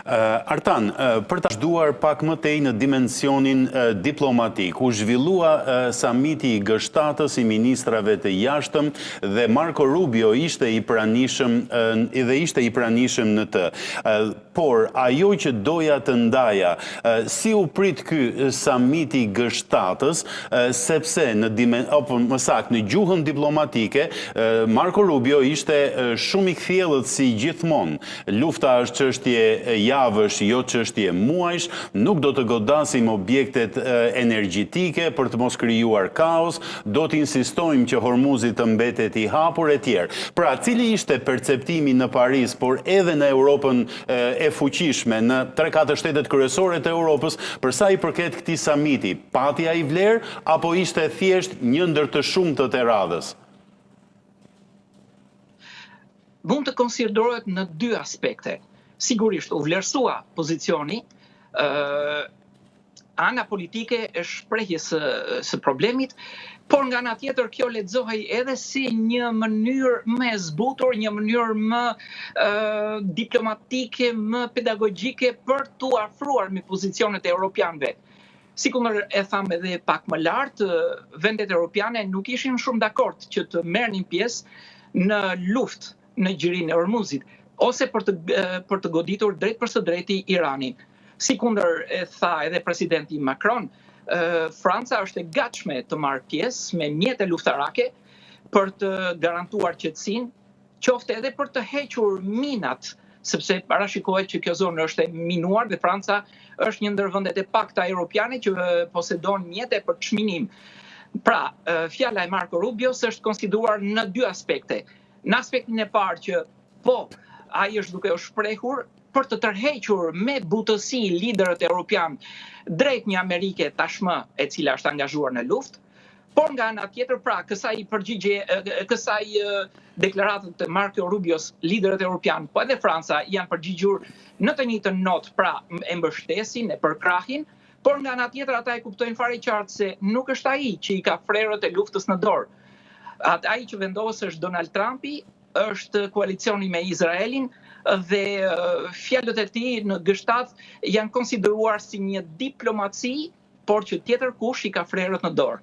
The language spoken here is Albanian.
Artan, për ta shduar pak më tej në dimensionin diplomatik, u zhvillua samiti i G7-s i ministrave të jashtëm dhe Marco Rubio ishte i pranishëm në të. Por ajo që doja të ndaja, si u prit ky samiti i G7-s, sepse në gjuhën diplomatike, Marco Rubio ishte shumë i kthjellët si gjithmonë. Lufta është çështje javësh, jo çështje muajsh, nuk do të godasim objektet energjitike për të mos krijuar kaos, do të insistojmë që Hormuzi të mbetet i hapur e tjerë. Pra, cili ishte perceptimi në Paris, por edhe në Europën e fuqishme, në 3-4 shtetet kryesore të Europës, për sa i përket këtij samiti, pati ai vlerë apo ishte thjesht një ndër të shumtët e radhës? Mund të konsiderohet në dy aspekte. Sigurisht u vlerësua pozicioni, ana politike e shprehjes së problemit, por nga ana tjetër kjo lexohej edhe si një mënyrë më e zbutur, një mënyrë më diplomatike, më pedagogjike për t'u afruar me pozicionet e europianëve. Sikundër e tham edhe pak më lart, vendet europiane nuk ishin shumë dakord që të merrnin pjesë në luftë në gjirinë e Hormuzit, ose për të goditur drejt për së drejti Iranin. Sikundër e tha edhe presidenti Macron, Franca është e gatshme të marrë pjesë me mjete luftarake për të garantuar qetësinë, qoftë edhe për të hequr minat, sepse parashikohet që kjo zonë është e minuar dhe Franca është një ndër vendet e pakta europiane që posedon mjete për çminim. Pra, fjala e Marco Rubios është konsideruar në dy aspekte. Në aspektin e parë që ai është duke u shprehur për të tërhequr me butësi liderët europian drejt një Amerike tashmë e cila është angazhuar në luftë, por nga ana tjetër, pra, kësaj deklaratën të Marco Rubios, liderët europian, po edhe Franca janë përgjigjur në të njëjtën notë, pra, e mbështesin, e përkrahin, por nga ana tjetër ata e kuptojnë fare qartë se nuk është ai që i ka frerët e luftës në dorë. Ai që vendos është Donald Trumpi, është koalicioni me Izraelin dhe fjalët e tij në G7 janë konsideruar si një diplomaci, por që tjetër kush i ka frerët në dorë.